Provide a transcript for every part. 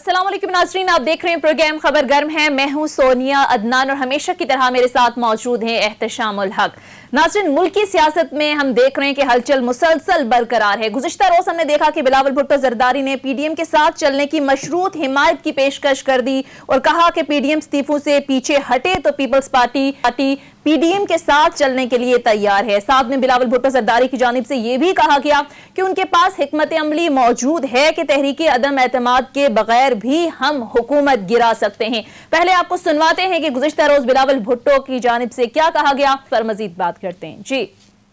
अस्सलाम वालेकुम नाज़रीन, आप देख रहे हैं प्रोग्राम खबर गर्म है। मैं हूं सोनिया अदनान और हमेशा की तरह मेरे साथ मौजूद हैं एहतशामुल हक। नाज़रीन, मुल्क की सियासत में हम देख रहे हैं कि हलचल मुसलसल बरकरार है। गुज़िश्ता रोज हमने देखा कि बिलावल भुट्टो जरदारी ने पीडीएम के साथ चलने की मशरूत हिमायत की पेशकश कर दी और कहा कि पीडीएम इस्तीफों से पीछे हटे तो पीपल्स पार्टी पीडीएम के साथ चलने के लिए तैयार है। साथ में बिलावल भुट्टो जरदारी की जानिब से यह भी कहा गया कि उनके पास हिकमत अमली मौजूद है कि तहरीक अदम एतमाद के बगैर भी हम हुकूमत गिरा सकते हैं। पहले आपको सुनवाते हैं कि गुज़िश्ता रोज बिलावल भुट्टो की जानिब से क्या कहा गया, पर मजीद बात करते हैं। जी,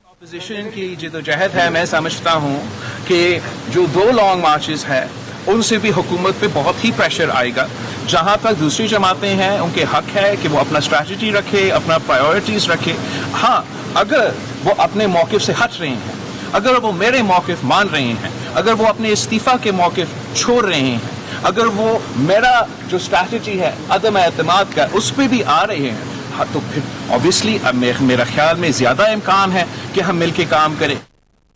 ऑपोजिशन की जिद्दोजहद है, मैं समझता हूँ कि जो 2 लॉन्ग मार्चेस है उनसे भी हुकूमत पे बहुत ही प्रेशर आएगा। जहाँ तक दूसरी जमातें हैं उनके हक है कि वो अपना स्ट्रैटेजी रखे, अपना प्रायोरिटीज रखे। हाँ, अगर वो अपने मौक़िफ़ से हट रहे हैं, अगर वो मेरे मौक़िफ़ मान रहे हैं, अगर वो अपने इस्तीफ़ा के मौक़िफ़ छोड़ रहे हैं, अगर वो मेरा जो स्ट्रैटेजी है अदम एतमाद का उस पर भी आ रहे हैं, हाँ, तो फिर ऑब्वियसली मेरा ख्याल में ज्यादा इम्कान है कि हम मिलके काम करें।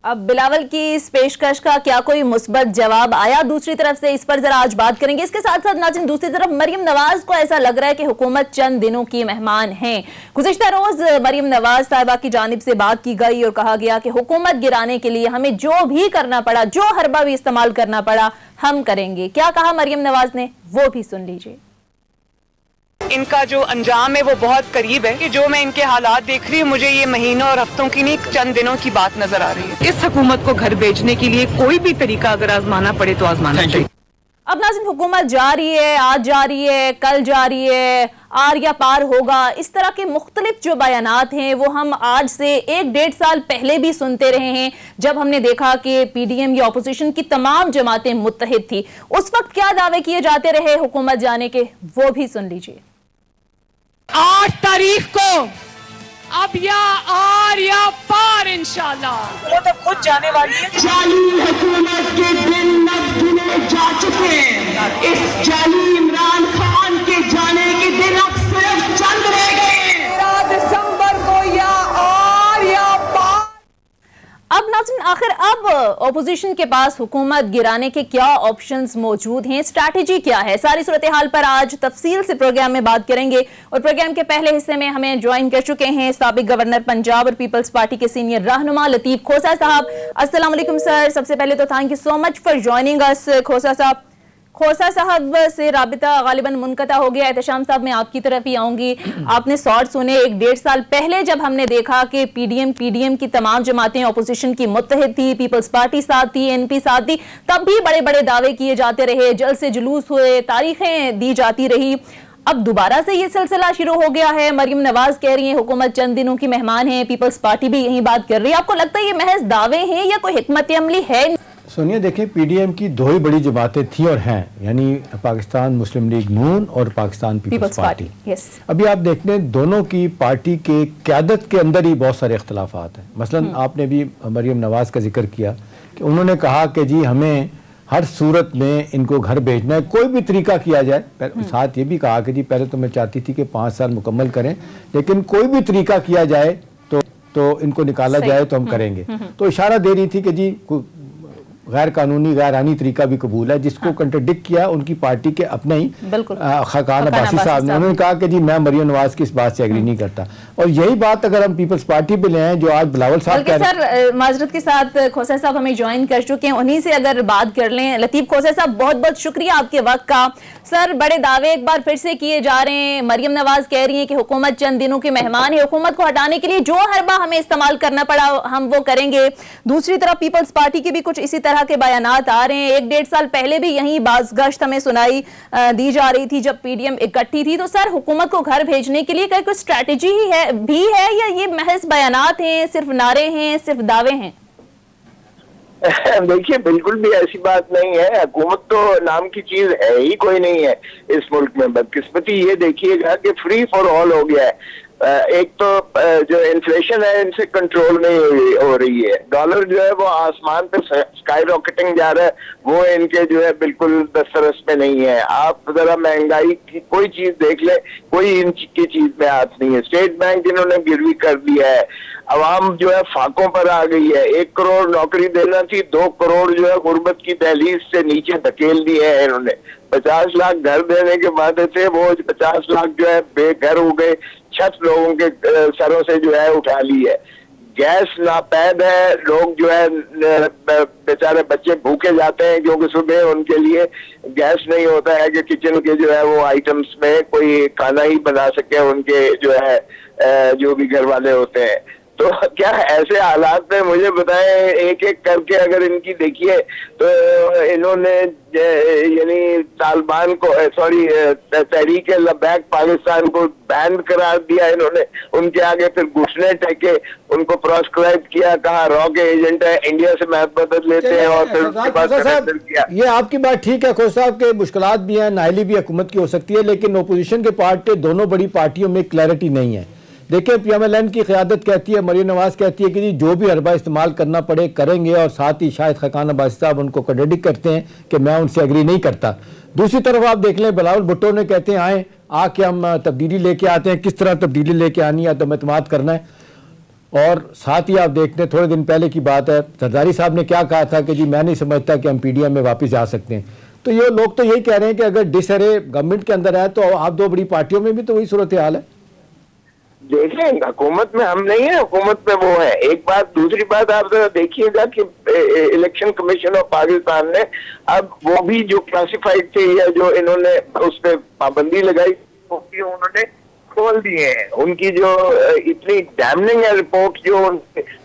अब बिलावल की इस पेशकश का क्या कोई मुस्बत जवाब आया दूसरी तरफ से, इस पर जरा आज बात करेंगे। इसके साथ साथ नाज़रीन, दूसरी तरफ मरियम नवाज को ऐसा लग रहा है कि हुकूमत चंद दिनों की मेहमान है। गुज़िश्ता रोज मरियम नवाज साहिबा की जानिब से बात की गई और कहा गया कि हुकूमत गिराने के लिए हमें जो भी करना पड़ा, जो हरबा भी इस्तेमाल करना पड़ा, हम करेंगे। क्या कहा मरियम नवाज ने, वो भी सुन लीजिए। इनका जो अंजाम है वो बहुत करीब है कि जो मैं इनके हालात देख रही हूँ, मुझे ये महीनों और हफ्तों की नहीं, चंद दिनों की बात नजर आ रही है। इस हुकूमत को घर भेजने के लिए कोई भी तरीका अगर आजमाना पड़े तो आजमाना चाहिए। अब नाज़रीन, हुकूमत जा रही है, आज जा रही है, कल जा रही है, आर या पार होगा, इस तरह के मुख्तलिफ जो बयानात हैं वो हम आज से 1-1.5 साल पहले भी सुनते रहे हैं, जब हमने देखा कि पीडीएम या अपोजिशन की तमाम जमातें मुत्तहिद थी। उस वक्त क्या दावे किए जाते रहे हुकूमत जाने के, वो भी सुन लीजिए। 8 तारीख को अब या आर या पार इंशाल्लाह वो तो खुद जाने वाली है। जाली हुकूमत के दिन अब गिने जा चुके हैं। इस जाली इमरान खान के जाने के दिन अब सिर्फ चंद रह गए। 13 दिसंबर को या आर या पार। अब नाज़रीन, आखिर अब ऑपोजिशन के पास हुकूमत गिराने के क्या ऑप्शंस मौजूद हैं, स्ट्रैटेजी क्या है, सारी सूरत हाल पर आज तफसील से प्रोग्राम में बात करेंगे। और प्रोग्राम के पहले हिस्से में हमें ज्वाइन कर चुके हैं साबिक गवर्नर पंजाब और पीपल्स पार्टी के सीनियर रहनुमा लतीफ खोसा साहब। अस्सलाम वालेकुम सर, सबसे पहले तो thank you so much for joining us. Khosa साहब से राबिता गालिबन मुनक़ता हो गया। एहतशाम साहब, मैं आपकी तरफ ही आऊंगी। आपने शॉर्ट सुने 1-1.5 साल पहले, जब हमने देखा कि पीडीएम की तमाम जमातें अपोजिशन की मुत्तहिद थी, पीपल्स पार्टी साथ थी, एनपी साथ थी, तब भी बड़े बड़े दावे किए जाते रहे, जल्द से जुलूस हुए, तारीखें दी जाती रही। अब दोबारा से ये सिलसिला शुरू हो गया है। मरियम नवाज कह रही है हुकूमत चंद दिनों की मेहमान है, पीपल्स पार्टी भी यही बात कर रही है। आपको लगता है ये महज दावे हैं या कोई हिकमत अमली है? सोनिया, देखें, पीडीएम की 2 ही बड़ी जमातें थी और हैं, यानी पाकिस्तान मुस्लिम लीग नून और पाकिस्तान पीपल्स पार्टी। अभी आप देख लें, दोनों की पार्टी के क़यादत के अंदर ही बहुत सारे इख्तलाफात हैं। मसलन आपने भी मरियम नवाज का जिक्र किया कि उन्होंने कहा कि जी हमें हर सूरत में इनको घर भेजना है, कोई भी तरीका किया जाए। साथ ये भी कहा कि जी पहले तो मैं चाहती थी कि 5 साल मुकम्मल करें, लेकिन कोई भी तरीका किया जाए तो इनको निकाला जाए तो हम करेंगे। तो इशारा दे रही थी कि जी गैर कानूनी गैर आनी तरीका भी कबूल है, जिसको कंट्रडिक्ट किया उनकी पार्टी के अपने ही खाकान अब्बासी साहब ने। उन्होंने कहा कि जी मैं मरियम नवाज की इस बात से एग्री नहीं करता। और यही बात अगर हम पीपल्स पार्टी पे ले आए, जो आज बिलावल साहब कह रहे हैं। सर, माजरत के साथ खोसा साहब हमें ज्वाइन कर चुके हैं, उन्हीं से अगर बात कर लें। लतीफ खोसा साहब, बहुत बहुत शुक्रिया आपके वक्त का। सर, बड़े दावे एक बार फिर से किए जा रहे हैं। मरियम नवाज कह रही है कि हुकूमत चंद दिनों की मेहमान है, हुकूमत को हटाने के लिए जो हरबा हमें इस्तेमाल करना पड़ा हम वो करेंगे। दूसरी तरफ पीपल्स पार्टी के भी कुछ इसी तरह के बयानात आ रहे हैं। 1-1.5 साल पहले भी यही बाज़गश्त हमें सुनाई दी जा रही थी जब पीडीएम इकट्ठी थी। तो सर, हुकूमत को घर भेजने के लिए क्या कोई स्ट्रैटेजी भी है या ये महज बयानात हैं, सिर्फ नारे हैं, सिर्फ दावे हैं? देखिए, बिल्कुल भी ऐसी बात नहीं है। हुकूमत तो नाम की चीज है ही कोई नहीं है इस मुल्क में। बदकिस्मती ये देखिएगा कि फ्री फॉर ऑल हो गया है। एक तो जो इन्फ्लेशन है इनसे कंट्रोल नहीं हो रही है, डॉलर जो है वो आसमान पे स्काई रॉकेटिंग जा रहा है, वो इनके जो है बिल्कुल दस्तरस में नहीं है। आप जरा महंगाई की कोई चीज देख ले, कोई इनकी चीज में हाथ नहीं है। स्टेट बैंक इन्होंने गिरवी कर दिया है, अवाम जो है फाकों पर आ गई है। 1 करोड़ नौकरी देना थी, 2 करोड़ जो है गुर्बत की दहलीज से नीचे धकेल दिए है इन्होंने। 50 लाख घर देने के वादे थे, वो 50 लाख जो है बेघर हो गए, छत लोगों के सरों से जो है उठा ली है। गैस नापैद है, लोग जो है बेचारे बच्चे भूखे जाते हैं क्योंकि सुबह उनके लिए गैस नहीं होता है कि किचन के जो है वो आइटम्स में कोई खाना ही बना सके उनके जो है जो भी घर वाले होते हैं। तो क्या ऐसे हालात में मुझे बताएं, एक एक करके अगर इनकी देखिए तो इन्होंने यानी तालिबान को तहरीक लबैक पाकिस्तान को बैन करार दिया इन्होंने, उनके आगे फिर घुटने टेके, उनको प्रोस्क्राइब किया, कहा रॉ के एजेंट है, इंडिया से मैप बदल लेते हैं और फिर उसके बाद किया। ये आपकी बात ठीक है खोसा साहब के मुश्किलात भी हैं, नाइली भी हुकूमत की हो सकती है, लेकिन ओपोजिशन के पार्टी दोनों बड़ी पार्टियों में क्लैरिटी नहीं है। देखिए PMLN की क़यादत कहती है, मरियम नवाज कहती है कि जी जो भी हरबा इस्तेमाल करना पड़े करेंगे, और साथ ही शाहिद खाकान अब्बासी साहब उनको क्रेडिट करते हैं कि मैं उनसे एग्री नहीं करता। दूसरी तरफ आप देख लें बिलावल भुट्टो ने कहते हैं आए आके हम तब्दीली लेके आते हैं, किस तरह तब्दीली लेके आनी है, तो एतमाद करना है। और साथ ही आप देखते हैं थोड़े दिन पहले की बात है, जरदारी साहब ने क्या कहा था कि जी मैं नहीं समझता कि हम PDM में वापस जा सकते हैं। तो ये लोग तो यही कह रहे हैं कि अगर डिसहरे गवर्नमेंट के अंदर है तो आप दो बड़ी पार्टियों में भी तो वही सूरत हाल है। देखें, हुकूमत में हम नहीं है, हुकूमत में वो है। एक बात, दूसरी बात आप जरा देखिएगा कि इलेक्शन कमीशन ऑफ पाकिस्तान ने अब वो भी जो क्लासिफाइड थे या जो इन्होंने उस पर पाबंदी लगाई वो भी उन्होंने खोल दिए हैं। उनकी जो इतनी डैमनिंग है रिपोर्ट जो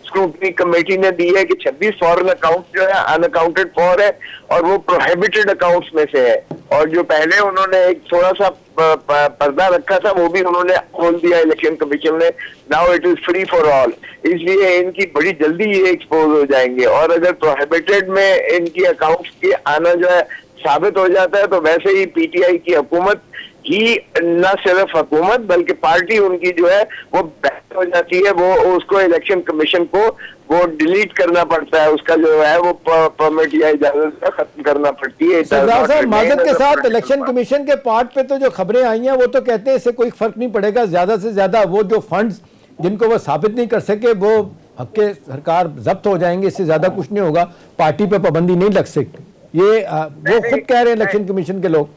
स्क्रूटनी कमेटी ने दी है कि 26 फॉरेन अकाउंट्स जो है अनअकाउंटेड फॉर है और वो प्रोहिबिटेड अकाउंट्स में से है, और जो पहले उन्होंने एक थोड़ा सा पर्दा रखा था वो भी उन्होंने खोल दिया इलेक्शन कमीशन ने। Now it is free for all, इसलिए इनकी बड़ी जल्दी ये एक्सपोज हो जाएंगे। और अगर प्रोहिबिटेड में इनकी अकाउंट्स के आना जो है साबित हो जाता है तो वैसे ही PTI की हुकूमत ही न सिर्फ हुकूमत बल्कि पार्टी उनकी जो है वो बैन हो जाती है। वो उसको इलेक्शन कमीशन को वो डिलीट करना पड़ता है, उसका जो है वो परमिट या इजाजत खत्म करना पड़ती है। सरदार साहब माजद के साथ इलेक्शन कमीशन के पार्ट पे तो जो खबरें आई हैं वो तो कहते हैं इससे कोई फर्क नहीं पड़ेगा, ज्यादा से ज्यादा वो जो फंड्स जिनको वो साबित नहीं कर सके वो हक्के सरकार जब्त हो जाएंगे, इससे ज्यादा कुछ नहीं होगा, पार्टी पे पाबंदी नहीं लग सकती। ये वो खुद कह रहे हैं इलेक्शन कमीशन के लोग।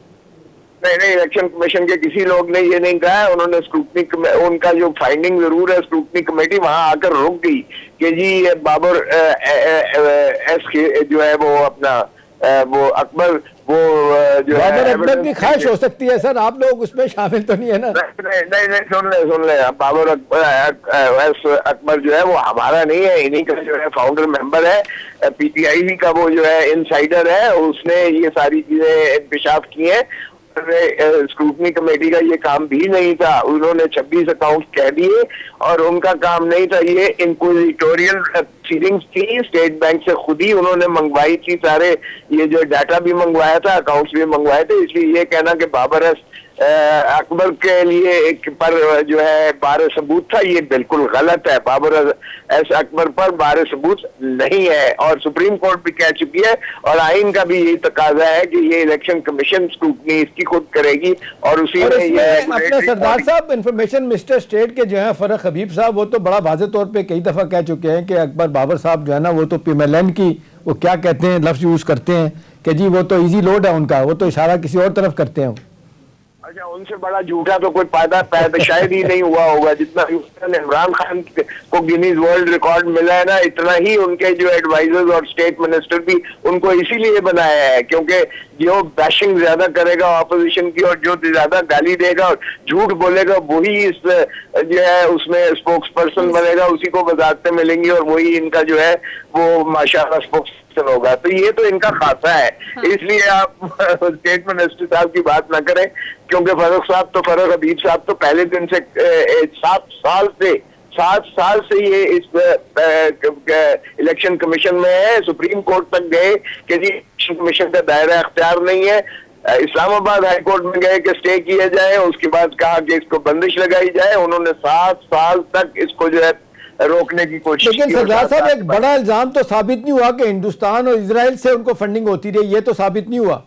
नहीं, इलेक्शन कमीशन के किसी लोग ने ये नहीं कहा है। उन्होंने स्क्रूटनी, उनका जो फाइंडिंग जरूर है, स्क्रूटनी कमेटी वहां आकर रुक गई कि जी बाबर एस के जो है वो अपना वो अकबर वो जो है अकबर की ख्वाहिश हो सकती है सर, आप लोग उसमें शामिल तो नहीं है ना। नहीं, सुन ले बाबर अकबर जो है वो हमारा नहीं है, इन्हीं का जो है फाउंडर मेंबर है, PTI ही का वो जो है इनसाइडर है, उसने ये सारी चीजें इंकशाफ की हैं। स्क्रूटनी कमेटी का ये काम भी नहीं था, उन्होंने 26 अकाउंट कह दिए और उनका काम नहीं था। ये इंक्विजिटोरियल प्रोसीडिंग्स थी, स्टेट बैंक से खुद ही उन्होंने मंगवाई थी, सारे ये जो डाटा भी मंगवाया था, अकाउंट्स भी मंगवाए थे। इसलिए ये कहना कि बाबर अकबर के लिए एक पर जो है बारे सबूत था, ये बिल्कुल गलत है। बाबर एस अकबर पर बारे सबूत नहीं है और सुप्रीम कोर्ट भी कह चुकी है और आइन का भी यही तकाजा है कि ये इलेक्शन कमीशन स्क्रूटनी इसकी खुद करेगी और उसी में ये अपने सरदार साहब इंफॉर्मेशन मिनिस्टर स्टेट के जो है फरख हबीब साहब वो तो बड़ा वाज़ेह तौर पे कई दफा कह चुके हैं कि अकबर बाबर साहब जो है ना वो तो PMLN की वो क्या कहते हैं लफ्ज यूज करते हैं कि जी वो तो इजी लोड है उनका, वो तो इशारा किसी और तरफ करते हैं। अच्छा, उनसे बड़ा झूठा तो कोई पैदा शायद ही नहीं हुआ होगा। जितना इमरान खान को गिनीज वर्ल्ड रिकॉर्ड मिला है ना, इतना ही उनके जो एडवाइजर्स और स्टेट मिनिस्टर भी उनको इसीलिए बनाया है क्योंकि जो बैशिंग ज्यादा करेगा ऑपोजिशन की और जो ज्यादा गाली देगा और झूठ बोलेगा वही इस जो है उसमें स्पोक्स पर्सन बनेगा, उसी को वजारतें मिलेंगी और वही इनका जो है वो माशाअल्लाह स्पोक्स होगा। तो ये तो इनका खासा है। इसलिए आप स्टेट मिनिस्टर साहब की बात ना करें क्योंकि फरूख हबीब साहब तो पहले दिन से 7 साल से ये इस इलेक्शन कमीशन में है, सुप्रीम कोर्ट तक गए कि जी इलेक्शन कमीशन का दायरा अख्तियार नहीं है, इस्लामाबाद हाई कोर्ट में गए कि स्टे किया जाए, उसके बाद कहा कि इसको बंदिश लगाई जाए। उन्होंने 7 साल तक इसको जो है रोकने की कोशिश की। लेकिन सरदार साहब एक बड़ा इल्जाम तो साबित नहीं हुआ कि हिंदुस्तान और इजराइल से उनको फंडिंग होती रही, ये तो साबित नहीं हुआ।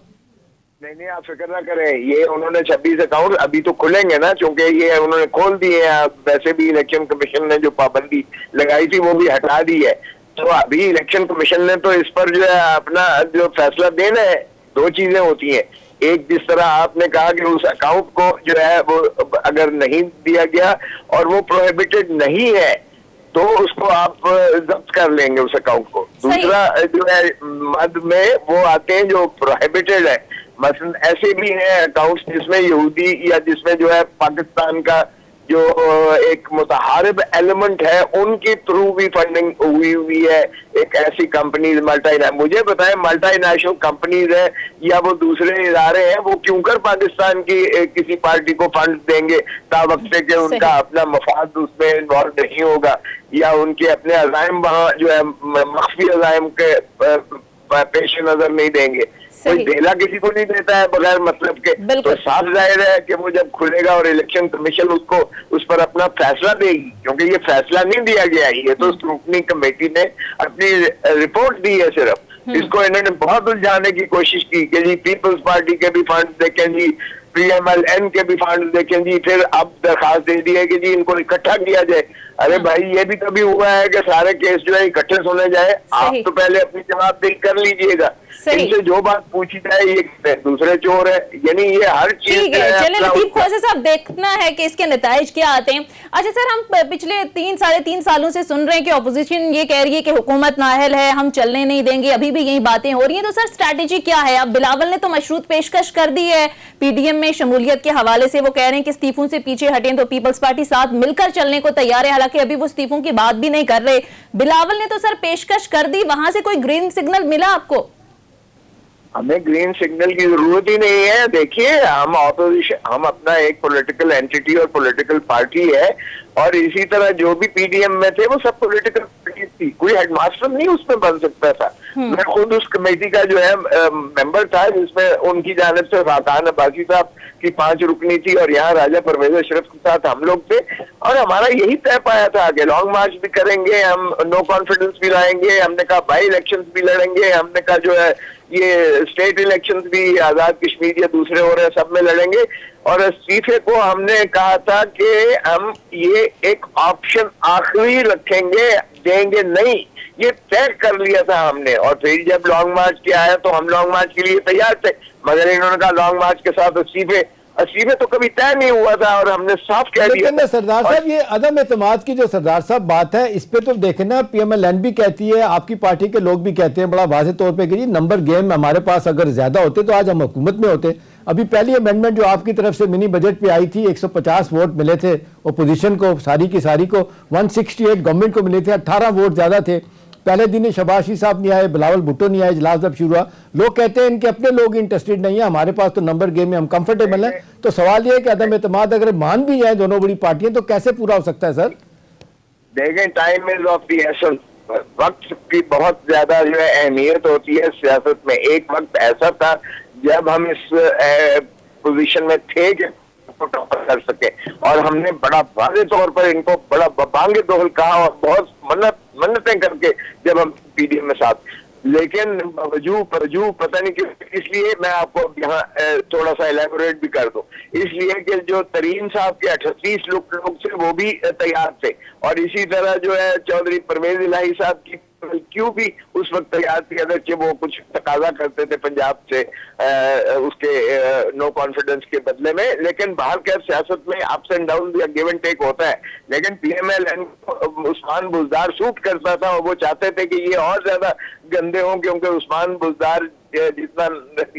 नहीं, आप फिक्र ना करें, ये उन्होंने 26 अकाउंट अभी तो खुलेंगे ना, क्योंकि ये उन्होंने खोल दिए हैं। वैसे भी इलेक्शन कमीशन ने जो पाबंदी लगाई थी वो भी हटा दी है। तो अभी इलेक्शन कमीशन ने तो इस पर जो है अपना जो फैसला देना है। 2 चीजें होती हैं, एक जिस तरह आपने कहा कि उस अकाउंट को जो है वो अगर नहीं दिया गया और वो प्रोहिबिटेड नहीं है तो उसको आप जब्त कर लेंगे उस अकाउंट को। दूसरा जो है मद में वो आते हैं जो प्रोहिबिटेड है, मसलन ऐसे भी हैं अकाउंट्स जिसमें यहूदी या जिसमें जो है पाकिस्तान का जो एक मुतहारिब एलिमेंट है उनके थ्रू भी फंडिंग हुई है। एक ऐसी कंपनीज मुझे बताएं मल्टीनेशनल कंपनीज है या वो दूसरे इदारे हैं, वो क्यों कर पाकिस्तान की किसी पार्टी को फंड देंगे तावक्ते के उनका अपना मफाद उसमें इन्वॉल्व नहीं होगा, या उनके अपने अज़ाइम वहाँ जो है मख्फी अज़ाइम के पेश नजर नहीं देंगे। कोई देला किसी को नहीं देता है बगैर मतलब के। तो साफ जाहिर है कि वो जब खुलेगा और इलेक्शन कमीशन उसको उस पर अपना फैसला देगी, क्योंकि ये फैसला नहीं दिया गया है, ये तो स्क्रूटनी कमेटी ने अपनी रिपोर्ट दी है सिर्फ। इसको इन्होंने बहुत उलझाने की कोशिश की कि जी पीपल्स पार्टी के भी फंड देखें जी, PMLN के भी फंड देखें जी, फिर अब दरखास्त दे दी है कि जी इनको इकट्ठा किया जाए। अरे भाई ये भी कभी हुआ है कि सारे केस जो है इकट्ठे सुने जाए? आप तो पहले अपनी जवाबदेही कर लीजिएगा। इनसे जो बात पूछी जाए ये दूसरे चोर है, यानी ये हर चीज। चलिए लतीफ खोसे साहब, देखना है कि इसके नताइज क्या आते हैं। अच्छा सर, हम पिछले 3-3.5 सालों से सुन रहे हैं कि ऑपोजिशन ये कह रही है कि हुकूमत नाअहल है, हम चलने नहीं देंगे, अभी भी यही बातें हो रही हैं। तो सर स्ट्रैटेजी क्या है? अब बिलावल ने तो मशरूत पेशकश कर दी है PDM में शमूलियत के हवाले से, वो कह रहे हैं कि इस्तीफों से पीछे हटें तो पीपल्स पार्टी साथ मिलकर चलने को तैयार है, हालांकि अभी वो इस्तीफों की बात भी नहीं कर रहे। बिलावल ने तो सर पेशकश कर दी, वहां से कोई ग्रीन सिग्नल मिला आपको? हमें ग्रीन सिग्नल की जरूरत ही नहीं है। देखिए हम ऑपोजिशन, हम अपना एक पॉलिटिकल एंटिटी और पॉलिटिकल पार्टी है, और इसी तरह जो भी PDM में थे वो सब पॉलिटिकल पार्टी थी, कोई हेडमास्टर नहीं उसमें बन सकता था। मैं खुद उस कमेटी का जो है मेंबर था, जिसमें उनकी जानिब से फाकान अब्बासी साहब की 5 रुकनी थी और यहाँ राजा परवेज अशरफ के साथ हम लोग थे, और हमारा यही तय पाया था कि लॉन्ग मार्च भी करेंगे, हम नो कॉन्फिडेंस भी लाएंगे, हमने कहा बाई इलेक्शन भी लड़ेंगे, हमने कहा जो है ये स्टेट इलेक्शंस भी आजाद कश्मीर या दूसरे हो रहे हैं सब में लड़ेंगे। और इस्तीफे को हमने कहा था कि हम ये एक ऑप्शन आखिरी रखेंगे, देंगे नहीं, ये तय कर लिया था हमने। और फिर जब लॉन्ग मार्च किया है तो हम लॉन्ग मार्च के लिए तैयार थे, मगर इन्होंने कहा लॉन्ग मार्च के साथ इस्तीफे तो कभी तय नहीं हुआ था, और हमने साफ कह दिया। लेकिन सरदार साहब ये अदम एतमाद की जो सरदार साहब बात है, इस पे तो देखना PMLN भी कहती है, आपकी पार्टी के लोग भी कहते हैं बड़ा वाज़ेह तौर पे कि जी नंबर गेम हमारे पास अगर ज्यादा होते तो आज हम हुकूमत में होते। अभी पहली अमेंडमेंट जो आपकी तरफ से मिनी बजट पे आई थी, 150 वोट मिले थे अपोजिशन को, सारी की सारी को 168 गवर्नमेंट को मिले थे, 18 वोट ज्यादा थे। पहले दिन शबाशी साहब नहीं आए, बिलावल भुट्टो नहीं आए, इजलास जब शुरू हुआ लोग कहते हैं इनके अपने लोग इंटरेस्टेड नहीं है, हमारे पास तो नंबर गेम में हम कंफर्टेबल हैं। तो सवाल ये है कि अदम एतमाद अगर मान भी जाए दोनों बड़ी पार्टियां तो कैसे पूरा हो सकता है सर? देखें, time is of the essence, वक्त की बहुत ज्यादा जो है अहमियत होती है सियासत में। एक वक्त ऐसा था जब हम इस पोजीशन में थे कि कर सके, और हमने बड़ा वाज़ेह तौर पर इनको बड़ा बांगे दोहल कहा और बहुत मन्नतें करके जब हम PDM में साथ, लेकिन परजू पता नहीं क्यों, इसलिए मैं आपको यहाँ थोड़ा सा एलेबोरेट भी कर दूं, इसलिए कि जो तरीन साहब के 38 लोग थे वो भी तैयार थे, और इसी तरह जो है चौधरी परवेज इलाही साहब की क्यों भी उस वक्त तैयार थी, अगर वो कुछ तकाजा करते थे पंजाब से उसके नो कॉन्फिडेंस के बदले में। लेकिन बाहर के सियासत में अप्स एंड डाउन या गिव एंड टेक होता है, लेकिन PMLN उस्मान बुज़दार सूट करता था, और वो चाहते थे कि ये और ज्यादा गंदे हों, क्योंकि उस्मान बुज़दार जितना,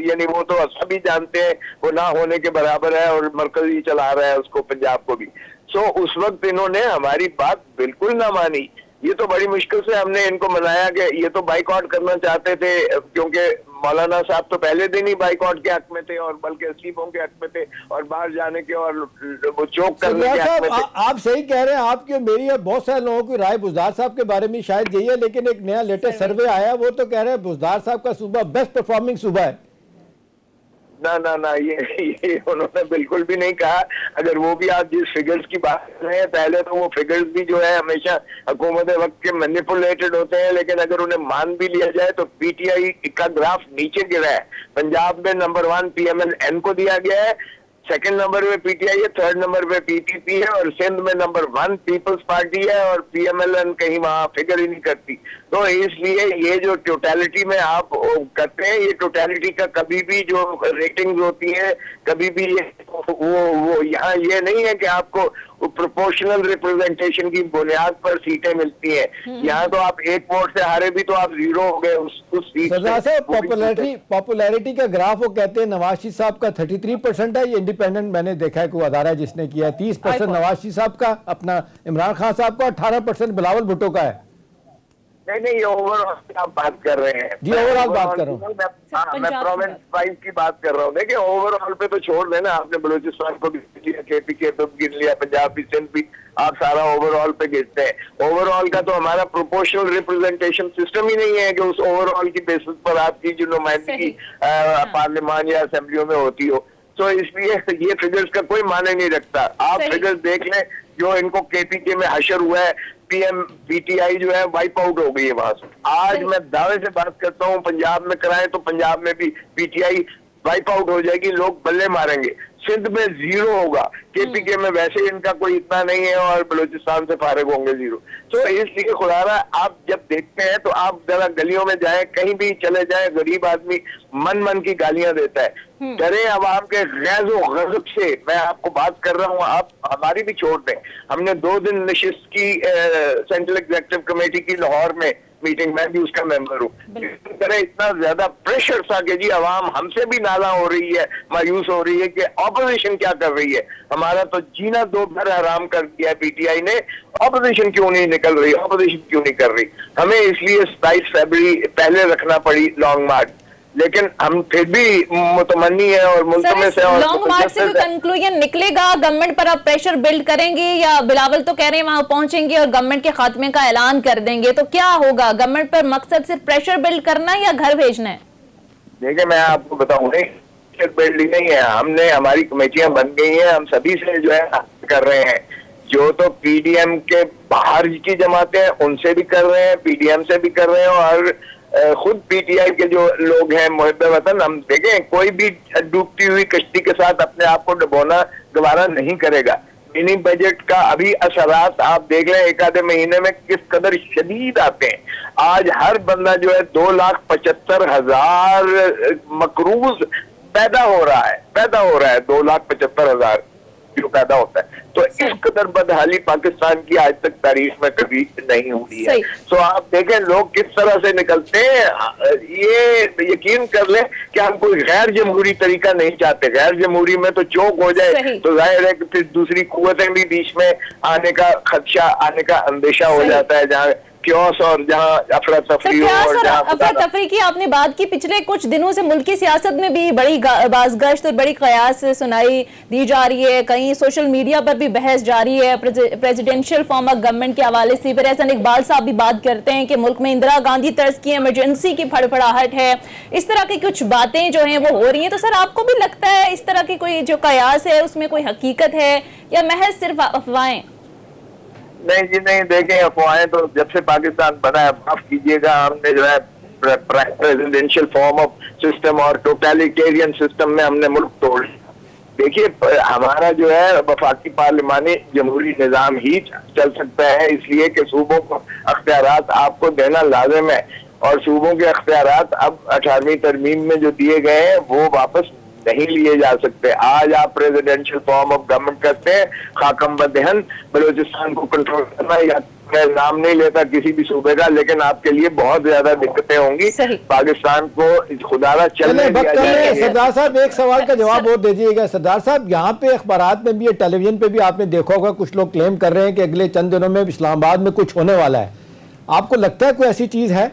यानी वो तो सभी जानते हैं वो ना होने के बराबर है, और मरकजी चला रहा है उसको, पंजाब को भी। सो उस वक्त इन्होंने हमारी बात बिल्कुल ना मानी। ये तो बड़ी मुश्किल से हमने इनको मनाया कि ये तो बाइकआउट करना चाहते थे, क्योंकि मौलाना साहब तो पहले दिन ही बाइकआउट के हक में थे, और बल्कि इस्तीफों के हक में थे, और बाहर जाने के और वो चौक करने के हक में थे। आप सही कह रहे हैं, आपकी और मेरी है, बहुत सारे लोगों की राय बुज़दार साहब के बारे में शायद यही है, लेकिन एक नया लेटेस्ट सर्वे आया, वो तो कह रहे हैं बुज़दार साहब का सूबा बेस्ट परफॉर्मिंग सूबा है। ना ये उन्होंने बिल्कुल भी नहीं कहा। अगर वो भी आप जिस फिगर्स की बात कर रहे हैं, पहले तो वो फिगर्स भी जो है हमेशा हुकूमत वक्त के मैनिपुलेटेड होते हैं, लेकिन अगर उन्हें मान भी लिया जाए तो पीटीआई का ग्राफ नीचे गिरा है। पंजाब में नंबर 1 PMLN को दिया गया है, सेकंड नंबर पे पीटीआई है, थर्ड नंबर पे पीपीपी है, और सिंध में नंबर 1 पीपल्स पार्टी है, और पीएमएलएन कहीं वहां फिगर ही नहीं करती। तो इसलिए ये जो टोटलिटी में आप करते हैं, ये टोटलिटी का कभी भी जो रेटिंग्स होती है, कभी भी वो यहाँ ये नहीं है कि आपको प्रोपोर्शनल रिप्रेजेंटेशन की बुनियाद पर सीटें मिलती हैं। यहाँ तो आप एक वोट से हारे भी तो आप 0 हो गए उस सीट से। पॉपुलैरिटी का ग्राफ वो कहते हैं नवाज शरीफ साहब का 33% है, ये इंडिपेंडेंट मैंने देखा है, कोई अदारा है जिसने किया। 30% नवाज शरीफ साहब का, अपना इमरान खान साहब का, 18% बिलावल भुट्टो का है। नहीं, ये ओवरऑल आप बात कर रहे हैं जी, ओवरऑल बात कर रहा हूँ मैं प्रोविंस वाइज की बात कर रहा हूँ। देखिए ओवरऑल पे तो छोड़ देना, आपने बलूचिस्तान को भी लिया, KP के तो गिन लिया, पंजाब भी, सिंध भी, आप सारा ओवरऑल पे गिनते हैं। ओवरऑल का तो हमारा प्रोपोर्शनल रिप्रेजेंटेशन सिस्टम ही नहीं है कि उस ओवरऑल की बेसिस पर आपकी जो नुमाइंदगी पार्लियामान या असेंबलियों में होती हो। तो इसलिए ये फिगर्स का कोई माने नहीं रखता। आप फिगर्स देख लें जो इनको KPK में हशर हुआ है, PTI जो है वाइप आउट हो गई है वहां से। आज मैं दावे से बात करता हूँ, पंजाब में कराएं तो पंजाब में भी PTI वाइप आउट हो जाएगी, लोग बल्ले मारेंगे। सिंध में 0 होगा, KPK में वैसे इनका कोई इतना नहीं है, और बलूचिस्तान से फारिग होंगे 0। तो इसलिए खुदारा आप जब देखते हैं तो आप जरा गलियों में जाएं, कहीं भी चले जाएं, गरीब आदमी मन की गालियां देता है। डरे अवाम के गैज़ो गज़ब से मैं आपको बात कर रहा हूँ, आप हमारी भी छोड़ दें। हमने 2 दिन नशिस्त की सेंट्रल एग्जीक्यूटिव कमेटी की लाहौर में मीटिंग, मैं भी उसका मेंबर हूँ। इतना ज्यादा प्रेशर था कि जी अवाम हमसे भी नाला हो रही है, मायूस हो रही है कि ऑपोजिशन क्या कर रही है। हमारा तो जीना 2 घर हराम कर दिया है PTI ने। ऑपोजिशन क्यों नहीं निकल रही, ऑपोजिशन क्यों नहीं कर रही? हमें इसलिए 27 फरवरी पहले रखना पड़ी लॉन्ग मार्च, लेकिन हम फिर भी मुतमन्नी है और मुल्तमस है। लॉन्ग मार्च से कंक्लूजन निकलेगा, गवर्नमेंट पर आप प्रेशर बिल्ड करेंगे, या बिलावल तो कह रहे हैं वहां पहुंचेंगे और गवर्नमेंट के खात्मे का ऐलान कर देंगे, तो क्या होगा? गवर्नमेंट पर मकसद सिर्फ प्रेशर बिल्ड करना है या घर भेजना है? देखिए मैं आपको बताऊं, नहीं बिल्डिंग नहीं है, हमने हमारी कमेटियां बन गई हैं, हम सभी से जो है कर रहे हैं। जो तो PDM के बाहर की जमातें हैं उनसे भी कर रहे हैं, PDM से भी कर रहे हैं, और खुद PTI के जो लोग हैं मुहिब्बे वतन, हम देखें कोई भी डूबती हुई कश्ती के साथ अपने आप को डुबोना गवारा नहीं करेगा। मिनी बजट का अभी असरात आप देख लें, 1 आधे महीने में किस कदर शदीद आते हैं। आज हर बंदा जो है 2,75,000 मकरूज पैदा हो रहा है 2,75,000 जो पैदा होता है। तो इस कदर बदहाली पाकिस्तान की आज तक तारीख में कभी नहीं हुई है। तो आप देखें लोग किस तरह से निकलते हैं। ये यकीन कर लें कि हम कोई गैर जमहूरी तरीका नहीं चाहते। गैर जमहूरी में तो चौक हो जाए तो जाहिर है कि फिर दूसरी कुव्वतें भी बीच में आने का खदशा, आने का अंदेशा हो जाता है, जहाँ क्योस और जहाँ अफरा तफरी की आपने बात की। पिछले कुछ दिनों से मुल्क की सियासत में भी बड़ी बाज़गश्त और बड़ी कयास सुनाई दी जा रही है, कहीं सोशल मीडिया पर भी बहस जारी है प्रेसिडेंशियल फॉर्म ऑफ गवर्नमेंट के हवाले से। फिर एहसन इकबाल साहब भी बात करते हैं कि मुल्क में इंदिरा गांधी तर्ज की इमरजेंसी की फड़फड़ाहट है। इस तरह की कुछ बातें जो हैं वो हो रही हैं। तो सर आपको भी लगता है इस तरह की कोई जो कयास है उसमें कोई हकीकत है या महज सिर्फ अफवाहें? नहीं जी नहीं, देखें अफवाहें तो जब से पाकिस्तान बना है, माफ कीजिएगा, हमने जो है प्रेसिडेंशियल फॉर्म ऑफ सिस्टम और टोटलिटेरियन सिस्टम में हमने मुल्क तोड़ लिया। देखिए हमारा जो है वफाकी पार्लिमानी जमहूरी निज़ाम ही चल सकता है, इसलिए कि सूबों को अख्तियारात आपको देना लाजिम है, और सूबों के अख्तियारात अब 18वीं तरमीम में जो दिए गए हैं वो वापस नहीं लिए जा सकते। आज आप प्रेसिडेंशियल फॉर्म ऑफ गवर्नमेंट करते हैं, खाकम बदहन बलूचिस्तान को कंट्रोल करना, या मैं नाम नहीं लेता किसी भी सूबे का, लेकिन आपके लिए बहुत ज्यादा दिक्कतें होंगी। पाकिस्तान को खुदारा चलने दिया जाए। सरदार साहब एक सवाल का जवाब और दीजिएगा। सरदार साहब यहाँ पे अखबारात में भी, टेलीविजन पे भी आपने देखा होगा, कुछ लोग क्लेम कर रहे हैं कि अगले चंद दिनों में इस्लामाबाद में कुछ होने वाला है। आपको लगता है कोई ऐसी चीज है?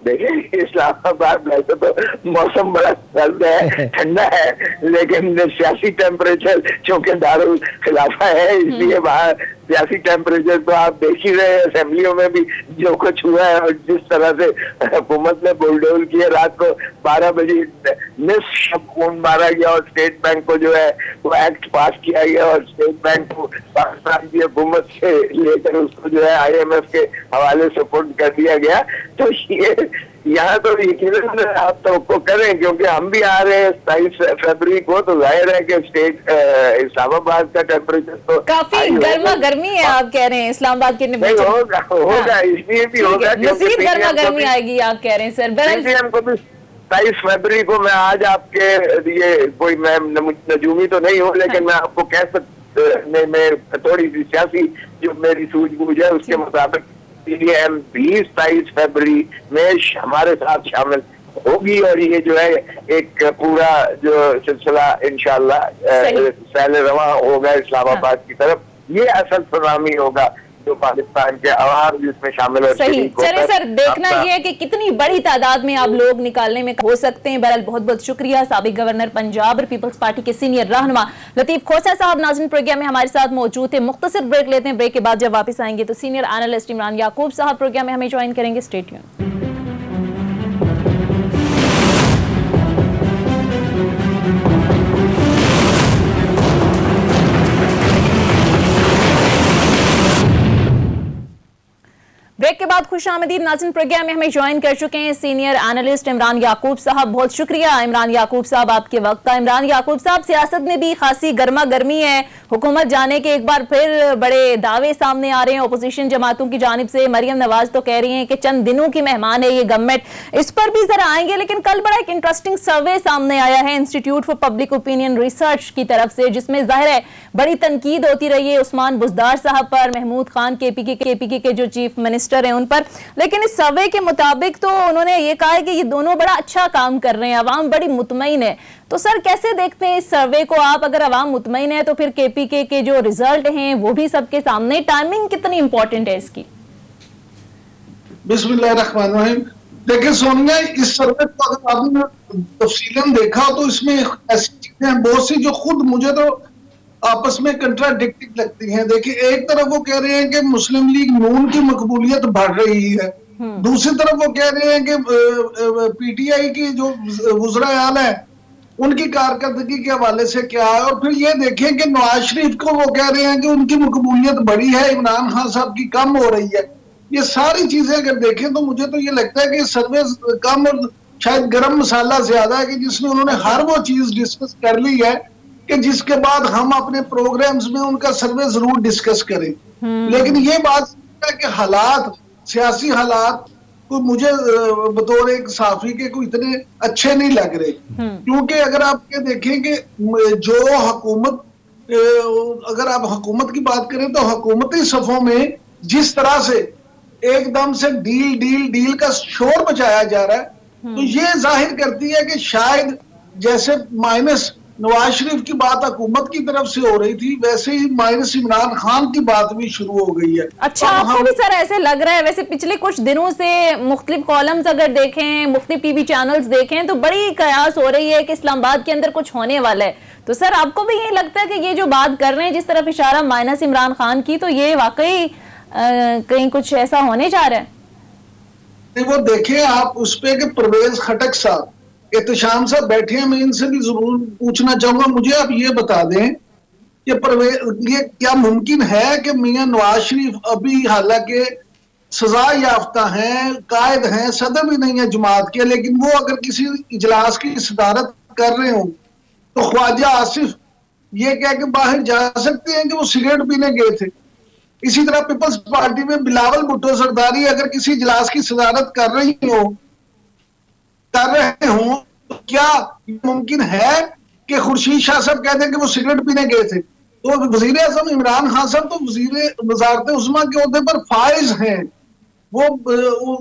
देखिए इस्लामाबाद वैसे तो मौसम बड़ा सर्द है, ठंडा है, लेकिन सियासी टेम्परेचर चूंकि दारुल खिलाफा है, इसलिए वहाँ सियासी टेम्परेचर तो आप देख ही रहे हैं। असेंबलियों में भी जो कुछ हुआ है और जिस तरह से हुकूमत ने बुलडोल किया, रात को 12 बजे निस्फ खून मारा गया और स्टेट बैंक को जो है वो एक्ट पास किया गया और स्टेट बैंक को पाकिस्तान की हुकूमत से लेकर उसको जो है IMF के हवाले से पुट कर दिया गया। तो ये यहाँ तो यकीनन आप तो करें, क्योंकि हम भी आ रहे हैं 27 फरवरी को, तो जाहिर है कि स्टेट इस्लामाबाद का टेम्परेचर तो काफी गर्मा गर्मी है। आप कह रहे हैं इस्लामाबाद के नहीं होगा, इसलिए भी होगा मजीद गर्मा गर्मी आएगी आप कह रहे हैं सर। हमको भी 27 फरवरी को मैं आज आपके लिए कोई मैं नजूमी तो नहीं हूँ, लेकिन मैं आपको कह सकता मैं थोड़ी सी सियासी जो मेरी सूझबूझ है उसके मुताबिक हम 27 फरवरी में हमारे साथ शामिल होगी और ये जो है एक पूरा जो सिलसिला इंशाल्लाह सैल रवां होगा इस्लामाबाद की तरफ। ये असल सुनामी होगा जो पाकिस्तान के अवाम जिसमें शामिल है। सही, चले सर, देखना ये है कि कितनी बड़ी तादाद में आप लोग निकालने में हो सकते हैं। बहरहाल बहुत बहुत शुक्रिया साबिक गवर्नर पंजाब और पीपल्स पार्टी के सीनियर रहनुमा लतीफ खोसा साहब नाज़रीन प्रोग्राम में हमारे साथ मौजूद थे। मुख्तसर ब्रेक लेते हैं, ब्रेक के बाद जब वापस आएंगे तो सीनियर एनालिस्ट इमरान याकूब साहब प्रोग्राम में हमें ज्वाइन करेंगे। Stay tuned. ब्रेक के बाद खुशामदीद नाज़रीन प्रोग्राम में हमें ज्वाइन कर चुके हैं सीनियर एनालिस्ट इमरान याकूब साहब। बहुत शुक्रिया इमरान याकूब साहब आपके वक्त का। इमरान याकूब साहब, सियासत में भी खासी गर्मा गर्मी है, हुकूमत जाने के एक बार फिर बड़े दावे सामने आ रहे हैं अपोजिशन जमातों की जानिब से। मरियम नवाज तो कह रही हैं कि चंद दिनों की मेहमान है ये गवर्नमेंट, इस पर भी जरा आएंगे। लेकिन कल बड़ा एक इंटरेस्टिंग सर्वे सामने आया है institute for public opinion research की तरफ से, जिसमें जाहिर है बड़ी तनकीद होती रही है उस्मान बुज़दार साहब पर, महमूद खान केपीके के जो चीफ मिनिस्टर हैं उन पर। लेकिन इस सर्वे के मुताबिक तो उन्होंने ये कहा है कि ये दोनों बड़ा अच्छा काम कर रहे हैं, अवाम बड़ी मुतमईन है। तो सर कैसे देखते हैं इस सर्वे को आप? अगर अवाम मुतमईन है तो फिर केपीके के जो रिजल्ट हैं वो भी सबके सामने, टाइमिंग कितनी इंपॉर्टेंट है इसकी? बिस्मिल्लाहिर्रहमानिर्रहीम। देखिए सोनिया, इस सर्वे को अगर आपने तफसीलन देखा तो इसमें ऐसी चीजें हैं बहुत सी जो खुद मुझे तो आपस में कंट्राडिक्टिंग लगती हैं। देखिए, एक तरफ वो कह रहे हैं कि मुस्लिम लीग नून की मकबूलियत बढ़ रही है, दूसरी तरफ वो कह रहे हैं कि PTI की जो वज़रा आला है उनकी कारकर्दगी के हवाले से क्या है। और फिर ये देखें कि नवाज शरीफ को वो कह रहे हैं कि उनकी मकबूलियत बढ़ी है, इमरान खान साहब की कम हो रही है। ये सारी चीजें अगर देखें तो मुझे तो ये लगता है कि सर्वे कम और शायद गरम मसाला ज्यादा है कि जिसमें उन्होंने हर वो चीज डिस्कस कर ली है कि जिसके बाद हम अपने प्रोग्राम्स में उनका सर्वे जरूर डिस्कस करें। लेकिन ये बात है कि हालात, सियासी हालात को मुझे बतौर एक साफी के कोई इतने अच्छे नहीं लग रहे, क्योंकि अगर आप ये देखें कि जो हुकूमत, अगर आप हुकूमत की बात करें तो हुकूमती सफों में जिस तरह से एकदम से डील डील डील का शोर मचाया जा रहा है, तो ये जाहिर करती है कि शायद जैसे माइनस नवाज शरीफ की बात हुकूमत की तरफ से हो रही थी, वैसे ही माइनस इमरान खान की बात भी शुरू हो गई है। अच्छा, आपको भी सर ऐसे लग रहा है? वैसे पिछले कुछ दिनों से मुख्तलिफ कॉलम्स अगर देखें, मुख्तलिफ टीवी चैनल्स देखें तो बड़ी कयास हो रही है कि इस्लामाबाद के अंदर कुछ होने वाला है। तो सर आपको भी यही लगता है कि ये जो बात कर रहे हैं, जिस तरफ इशारा माइनस इमरान खान की, तो ये वाकई कहीं कुछ ऐसा होने जा रहा है? वो देखें आप उस पे कि परवेज खटक साहब, एहतशाम साहब बैठे हैं, मैं इनसे भी जरूर पूछना चाहूंगा, मुझे आप ये बता दें कि ये क्या मुमकिन है कि मियां नवाज शरीफ अभी हालांकि सजा याफ्ता हैं, कायद हैं, सदर भी नहीं है जमात के, लेकिन वो अगर किसी इजलास की सदारत कर रहे हो तो ख्वाजा आसिफ ये कह के बाहर जा सकते हैं कि वो सिगरेट पीने गए थे। इसी तरह पीपल्स पार्टी में बिलावल भुट्टो सरदारी अगर किसी इजलास की सदारत कर रहे हो तो क्या मुमकिन है कि खुर्शीद शाह साहब कहते हैं कि वो सिगरेट पीने गए थे? तो वजीर आजम इमरान खान साहब तो वज़ारत उस्मा के ओहदे पर फाइज हैं, वो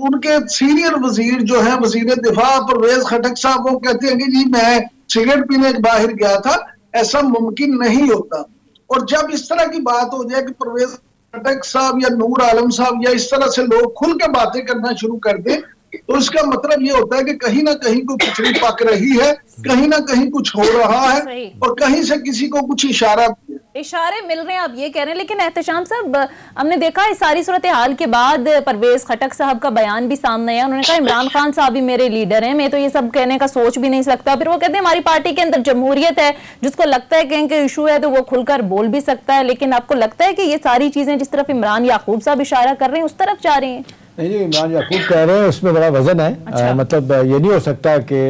उनके सीनियर वजीर जो है वजीर दिफा परवेज खटक साहब, वो कहते हैं कि जी मैं सिगरेट पीने बाहर गया था, ऐसा मुमकिन नहीं होता। और जब इस तरह की बात हो जाए कि परवेज खटक साहब या नूर आलम साहब या इस तरह से लोग खुल के बातें करना शुरू कर दें, तो इसका मतलब ये होता है कि कहीं ना कहीं को खिचड़ी पक रही है, कहीं ना कहीं कुछ हो रहा है और कहीं से किसी को कुछ इशारे मिल रहे हैं, आप ये कह रहे हैं। लेकिन एहतशाम साहब, हमने देखा इस सारी सूरत हाल के बाद परवेज खटक साहब का बयान भी सामने आया। उन्होंने कहा इमरान खान साहब ही मेरे लीडर हैं, मैं तो ये सब कहने का सोच भी नहीं सकता। फिर वो कहते हैं हमारी पार्टी के अंदर जमहूरियत है, जिसको लगता है कहीं के इशू है तो वो खुलकर बोल भी सकता है। लेकिन आपको लगता है कि ये सारी चीजें जिस तरफ इमरान याकूब साहब इशारा कर रहे हैं उस तरफ जा रही हैं? नहीं जी, इमरान याकूब कह रहे हैं उसमें बड़ा वजन है। अच्छा। मतलब ये नहीं हो सकता कि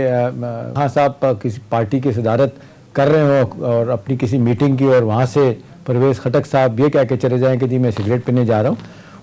हाँ साहब किसी पार्टी की सदारत कर रहे हो और अपनी किसी मीटिंग की और वहाँ से परवेज खटक साहब ये कह के चले जाएं कि जी मैं सिगरेट पीने जा रहा हूँ।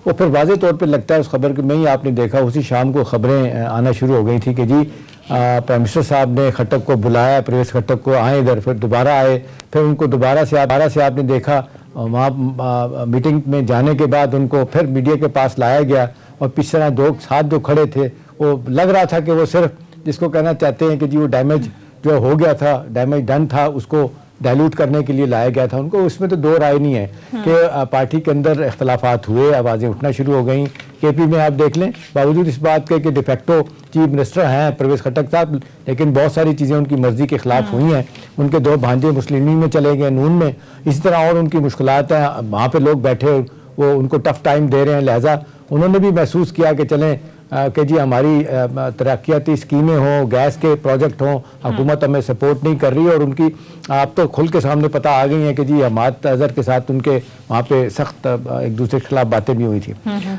वो फिर वाज़े तौर पे लगता है उस खबर में ही आपने देखा उसी शाम को खबरें आना शुरू हो गई थी कि जी प्राइम मिनिस्टर साहब ने खटक को बुलाया, परवेज खटक को आए इधर, फिर दोबारा आए, फिर उनको दोबारा से आपने देखा वहाँ मीटिंग में जाने के बाद उनको फिर मीडिया के पास लाया गया और पिछले दो साथ जो खड़े थे वो लग रहा था कि वो सिर्फ जिसको कहना चाहते हैं कि जी वो डैमेज जो हो गया था, डैमेज डन था, उसको डाइल्यूट करने के लिए लाया गया था उनको। उसमें तो दो राय नहीं है कि पार्टी के अंदर इख्तलाफात हुए, आवाज़ें उठना शुरू हो गई। केपी में आप देख लें, बावजूद इस बात के कि डिफेक्टो चीफ मिनिस्टर हैं परवेज खटक साहब, लेकिन बहुत सारी चीज़ें उनकी मर्जी के खिलाफ हुई हैं। उनके दो भांजे मुस्लिम लीग में चले गए, नून में, इसी तरह और उनकी मुश्किलात हैं। वहाँ पर लोग बैठे वो उनको टफ टाइम दे रहे हैं, लिहाजा उन्होंने भी महसूस किया कि चलें कि जी हमारी तरक्याती स्कीमें हों, गैस के प्रोजेक्ट हों, हुकूमत हमें सपोर्ट नहीं कर रही और उनकी आप तो खुल के सामने पता आ गई है कि जी हमाद अजहर के साथ उनके वहाँ पे सख्त एक दूसरे के खिलाफ बातें भी हुई थी।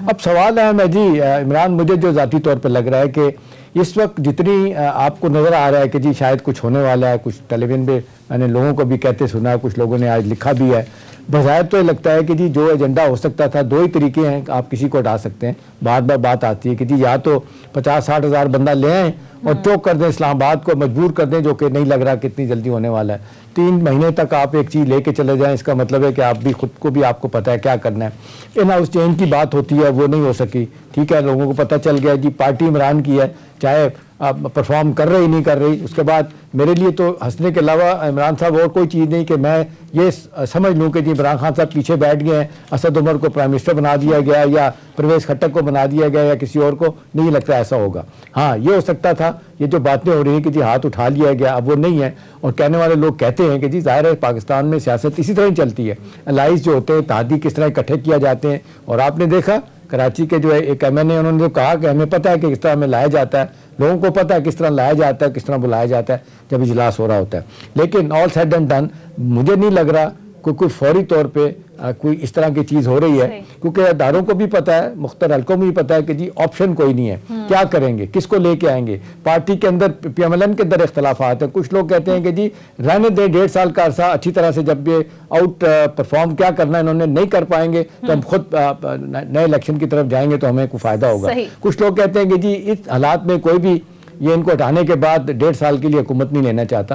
अब सवाल है मैं जी इमरान, मुझे जो ज़ाती तौर पर लग रहा है कि इस वक्त जितनी आपको नज़र आ रहा है कि जी शायद कुछ होने वाला है, कुछ टेलीविजन पे मैंने लोगों को भी कहते सुना है, कुछ लोगों ने आज लिखा भी है, बज़ाहिर तो ये लगता है कि जी जो एजेंडा हो सकता था, दो ही तरीके हैं आप किसी को हटा सकते हैं। बार बार बात आती है कि जी या तो 50-60 हज़ार बंदा ले आएँ और चौक कर दें, इस्लामाबाद को मजबूर कर दें, जो कि नहीं लग रहा कितनी जल्दी होने वाला है। 3 महीने तक आप एक चीज़ लेके चले जाएं, इसका मतलब है कि आप भी खुद को भी आपको पता है क्या करना है। इन हाउस चेंज की बात होती है, वो नहीं हो सकी, ठीक है, लोगों को पता चल गया जी पार्टी इमरान की है, चाहे आप परफॉर्म कर रही नहीं कर रही। उसके बाद मेरे लिए तो हंसने के अलावा इमरान साहब और कोई चीज़ नहीं कि मैं ये समझ लूँ कि जी इमरान खान साहब पीछे बैठ गए हैं, असद उमर को प्राइम मिनिस्टर बना दिया गया या परवेज खट्टक को बना दिया गया या किसी और को, नहीं लगता ऐसा होगा। हाँ, ये हो सकता था, ये जो बातें हो रही हैं कि जी हाथ उठा लिया गया, अब वो नहीं है। और कहने वाले लोग कहते हैं कि जी जाहिर है पाकिस्तान में सियासत इसी तरह ही चलती है, अलाइज जो होते हैं तादी किस तरह इकट्ठे किया जाते हैं। और आपने देखा कराची के जो है एक MNA उन्होंने जो कहा कि हमें पता है कि किस तरह हमें लाया जाता है, लोगों को पता है किस तरह लाया जाता है, किस तरह बुलाया जाता है जब इजलास हो रहा होता है। लेकिन ऑल सेड एंड डन, मुझे नहीं लग रहा कोई फौरी तौर पे कोई इस तरह की चीज़ हो रही है, क्योंकि अदारों को भी पता है, मुख्तर हल्कों में भी पता है कि जी ऑप्शन कोई नहीं है, क्या करेंगे, किसको लेके आएंगे। पार्टी के अंदर PMLN के अंदर इख्तलाफात हैं, कुछ लोग कहते हैं कि जी रहने दें 1.5 साल का अरसा अच्छी तरह से, जब ये आउट परफॉर्म क्या करना है इन्होंने नहीं कर पाएंगे तो हम खुद नए इलेक्शन की तरफ जाएंगे तो हमें कोई फायदा होगा। कुछ लोग कहते हैं कि जी इस हालात में कोई भी ये इनको हटाने के बाद 1.5 साल के लिए हुकूमत नहीं लेना चाहता।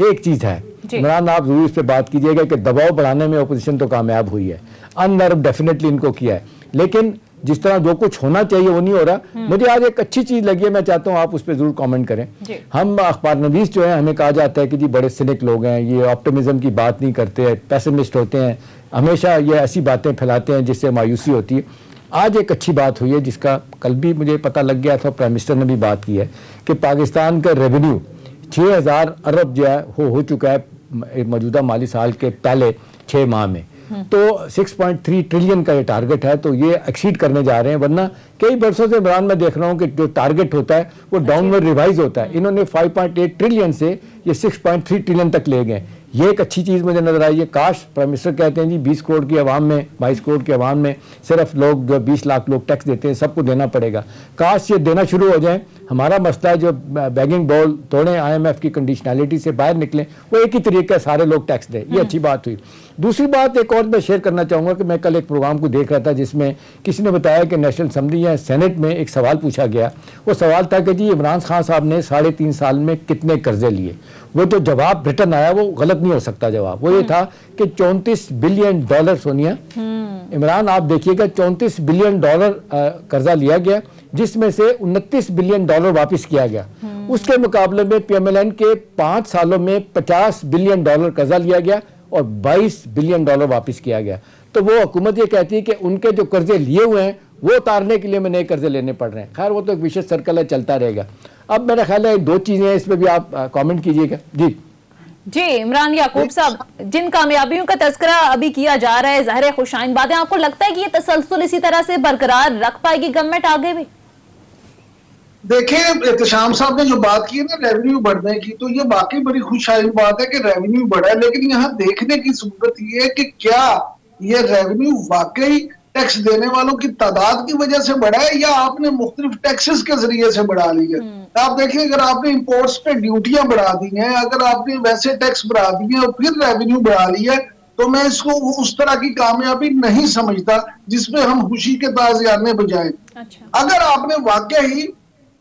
एक चीज है इमरान, आप जरूर इस पे बात कीजिएगा कि दबाव बढ़ाने में अपोजिशन तो कामयाब हुई है, अननर्व डेफिनेटली इनको किया है, लेकिन जिस तरह जो कुछ होना चाहिए वो नहीं हो रहा। मुझे आज एक अच्छी चीज लगी है, मैं चाहता हूँ आप उस पर जरूर कमेंट करें। हम अखबार नवीस जो है, हमें कहा जाता है कि जी बड़े सिनिक लोग हैं, ये ऑप्टिमिज्म की बात नहीं करते, पेसिमिस्ट होते हैं, हमेशा ये ऐसी बातें फैलाते हैं जिससे मायूसी होती है। आज एक अच्छी बात हुई है जिसका कल भी मुझे पता लग गया था, प्राइम मिनिस्टर ने भी बात की है कि पाकिस्तान का रेवेन्यू 6000 अरब जो है हो चुका है मौजूदा माली साल के पहले 6 माह में। तो 6.3 ट्रिलियन का ये टारगेट है, तो ये एक्सीड करने जा रहे हैं। वरना कई बरसों से इमरान मैं देख रहा हूँ कि जो टारगेट होता है वो डाउनवर्ड रिवाइज होता है। इन्होंने 5.8 ट्रिलियन से ये 6.3 ट्रिलियन तक ले गए। ये एक अच्छी चीज़ मुझे नजर आई है। काश प्राइम मिनिस्टर कहते हैं जी 20 करोड़ की आवाम में, 22 करोड़ की आवाम में सिर्फ लोग जो 20 लाख लोग टैक्स देते हैं, सबको देना पड़ेगा। काश ये देना शुरू हो जाए। हमारा मसला है जो बैगिंग बॉल तोड़ें, IMF की कंडीशनैलिटी से बाहर निकलें, वो एक ही तरीका सारे लोग टैक्स दें, ये अच्छी बात हुई। दूसरी बात एक और मैं शेयर करना चाहूँगा कि मैं कल एक प्रोग्राम को देख रहा था जिसमें किसी ने बताया कि नेशनल असम्बली या सेनेट में एक सवाल पूछा गया। वो सवाल था कि जी इमरान खान साहब ने 3.5 साल में कितने कर्जे लिए। वो जो जवाब रिटर्न आया वो गलत नहीं हो सकता जवाब, वो ये था कि $34 बिलियन। सोनिया इमरान आप देखिएगा $34 बिलियन कर्जा लिया गया, जिसमें से $29 बिलियन वापस किया गया। उसके मुकाबले में PMLN के 5 सालों में $50 बिलियन कर्जा लिया गया और $22 बिलियन वापस किया गया। तो वो हुकूमत ये कहती है कि उनके जो कर्जे लिए हुए हैं वो उतारने के लिए हमें नए कर्जे लेने पड़ रहे हैं। खैर वो तो एक विशेष सर्कल है, चलता रहेगा। अब मेरा ख्याल है 2 चीजें हैं, इसमें भी आप कमेंट कीजिएगा। जी इमरान याकूब साहब, जिन कामयाबियों का तज़किरा अभी किया जा रहा है, ज़ाहिर है खुशाइन बातें, आपको लगता है कि ये तसलसल इसी तरह से बरकरार रख पाएगी गवर्नमेंट आगे भी? देखिए, एहतशाम साहब ने जो बात की है ना रेवेन्यू बढ़ने की, तो ये वाकई बड़ी खुशहाली बात है कि रेवेन्यू बढ़ा है, लेकिन यहाँ देखने की जरूरत ये है कि क्या ये रेवेन्यू वाकई टैक्स देने वालों की तादाद की वजह से बढ़ा है या आपने मुख्तलिफ टैक्सेस के जरिए से बढ़ा ली है। आप देखिए, अगर आपने इंपोर्ट्स पे ड्यूटियां बढ़ा दी हैं, अगर आपने वैसे टैक्स बढ़ा दिए और फिर रेवेन्यू बढ़ा ली है, तो मैं इसको उस तरह की कामयाबी नहीं समझता जिसमें हम खुशी के ताज़ियाने बजाएं। अच्छा। अगर आपने वाकई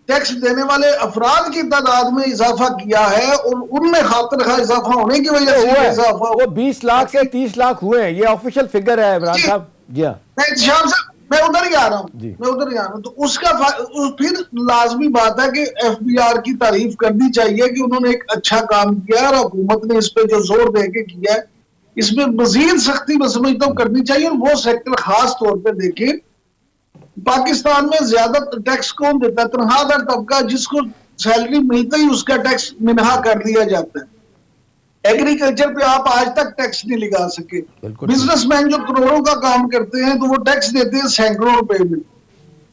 टैक्स देने वाले अफराद की तादाद में इजाफा किया है और उनमें खातिर इजाफा होने की वजह से इजाफा वो 20 लाख से 30 लाख हुए हैं, ये ऑफिशियल फिगर है इमरान साहब। जी हाँ, मैं उधर ही आ रहा हूँ, तो उसका फिर लाजमी बात है कि एफबीआर की तारीफ करनी चाहिए कि उन्होंने एक अच्छा काम किया और हुकूमत ने इस पे जो जोर दे के किया है, इसमें मजीद सख्ती मैं समझता हूँ करनी चाहिए। और वो सेक्टर खास तौर पे देखिए, पाकिस्तान में ज्यादा टैक्स कौन देता है? तनख्वाहदार तबका, जिसको सैलरी मिलते ही उसका टैक्स मिनहा कर दिया जाता है। एग्रीकल्चर पे आप आज तक टैक्स नहीं लगा सके। बिजनेसमैन जो करोड़ों का काम करते हैं तो वो टैक्स देते हैं सैकड़ों रुपए में।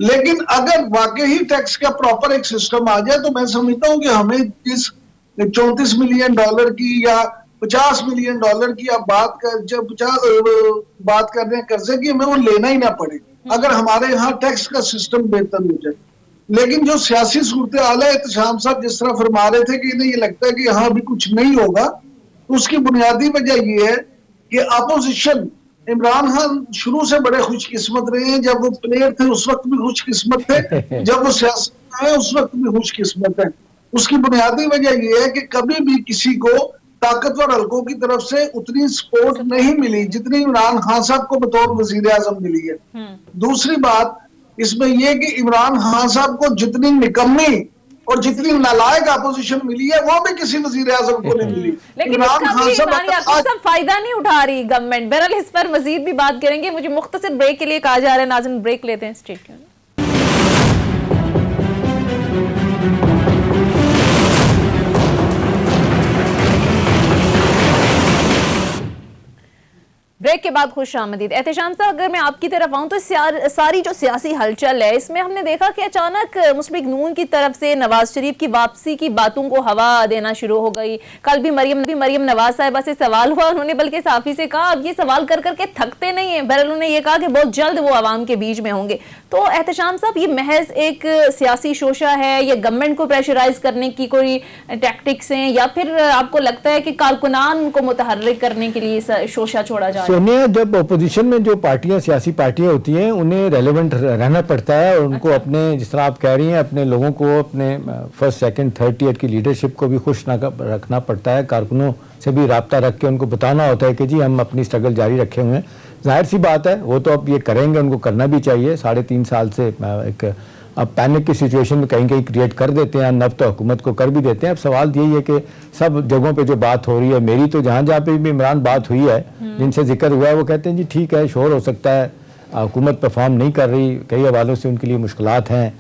लेकिन अगर वाकई ही टैक्स का प्रॉपर एक सिस्टम आ जाए, तो मैं समझता हूँ कि हमें इस $34 मिलियन की या $50 मिलियन की आप बात कर रहे हैं कर्जे की, हमें वो लेना ही ना पड़े अगर हमारे यहाँ टैक्स का सिस्टम बेहतर हो जाए। लेकिन जो सियासी सूरत हाल है, एहतशाम साहब जिस तरह फरमा रहे थे कि इन्हें ये लगता है कि यहाँ अभी कुछ नहीं होगा, तो उसकी बुनियादी वजह ये है कि अपोजिशन, इमरान खान शुरू से बड़े खुशकिस्मत रहे हैं। जब वो प्लेयर थे उस वक्त भी खुशकिस्मत थे, जब वो सियासत में आए उस वक्त भी खुशकिस्मत है। उसकी बुनियादी वजह ये है कि कभी भी किसी को ताकतवर हल्कों की तरफ से उतनी सपोर्ट नहीं मिली जितनी इमरान खान साहब को बतौर वजीर आजम मिली है। दूसरी बात इसमें यह कि इमरान खान साहब को जितनी निकम्मी और जितनी नालायक अपोजिशन मिली है वो भी किसी वजीर आजम को नहीं मिली। लेकिन इमरान खान साहब फायदा नहीं उठा रही गवर्नमेंट। बहरहाल इस पर मजीद भी बात करेंगे। मुझे मुख्तसर ब्रेक के लिए कहा जा रहा है, नाज़रीन ब्रेक लेते हैं। Stay tuned. ब्रेक के बाद खुश आमदीद। एहतशाम साहब, अगर मैं आपकी तरफ आऊँ तो सारी जो सियासी हलचल है इसमें हमने देखा कि अचानक मुस्लिम लीग नून की तरफ से नवाज शरीफ की वापसी की बातों को हवा देना शुरू हो गई। कल भी मरियम नवाज साहिबा से सवाल हुआ, उन्होंने बल्कि साफी से कहा अब ये सवाल कर करके थकते नहीं है। बहरहाल उन्होंने ये कहा कि बहुत जल्द वो आवाम के बीच में होंगे। तो एहतशाम साहब, ये महज एक सियासी शोशा है या गवर्नमेंट को प्रेशराइज करने की कोई टैक्टिक्स हैं, या फिर आपको लगता है कि कारकुनान को मुतहर्रिक करने के लिए शोशा छोड़ा जा रहा है? सोनिया, जब अपोजिशन में जो पार्टियां, सियासी पार्टियां होती हैं, उन्हें रेलेवेंट रहना पड़ता है और उनको अपने, जिस तरह आप कह रही हैं, अपने लोगों को, अपने फर्स्ट सेकंड थर्ड टियर की लीडरशिप को भी खुश रखना पड़ता है। कारकुनों से भी राब्ता रख के उनको बताना होता है कि जी हम अपनी स्ट्रगल जारी रखे हुए हैं। जाहिर सी बात है वो तो अब ये करेंगे, उनको करना भी चाहिए। 3.5 साल से एक अब पैनिक की सिचुएशन में कहीं कहीं क्रिएट कर देते हैं, नब तो हुकूमत को कर भी देते हैं। अब सवाल यही है कि सब जगहों पे जो बात हो रही है, मेरी तो जहाँ जहाँ पे भी इमरान बात हुई है, जिनसे जिक्र हुआ है, वो कहते हैं जी ठीक है, शोर हो सकता है, हुकूमत परफॉर्म नहीं कर रही, कई हवालों से उनके लिए मुश्किलात हैं।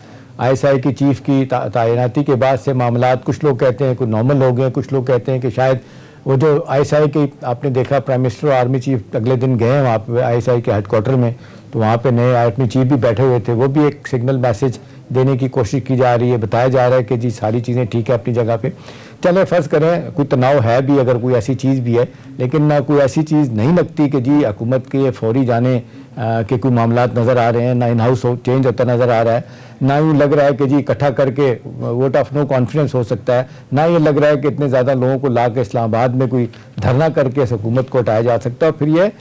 ISI की चीफ की तैनाती के बाद से मामलात, कुछ लोग कहते हैं कुछ नॉर्मल हो गए, कुछ लोग कहते हैं कि शायद वो जो ISI की, आपने देखा प्राइम मिनिस्टर और आर्मी चीफ अगले दिन गए वहाँ पे ISI के हेडक्वार्टर में, तो वहाँ पे नए आर्मी चीफ भी बैठे हुए थे। वो भी एक सिग्नल मैसेज देने की कोशिश की जा रही है, बताया जा रहा है कि जी सारी चीज़ें ठीक है अपनी जगह पे। चले फ़र्ज़ करें कोई तनाव है भी, अगर कोई ऐसी चीज़ भी है, लेकिन ना कोई ऐसी चीज़ नहीं लगती कि जी हुकूमत के फौरी जाने के कोई मामलात नज़र आ रहे हैं, ना इन हाउस चेंज होता नज़र आ रहा है, ना यूँ लग रहा है कि जी इकट्ठा करके वोट ऑफ नो कॉन्फिडेंस हो सकता है, ना ये लग रहा है कि इतने ज़्यादा लोगों को ला के इस्लामाबाद में कोई धरना करके इस हुकूमत को हटाया जा सकता। और फिर यह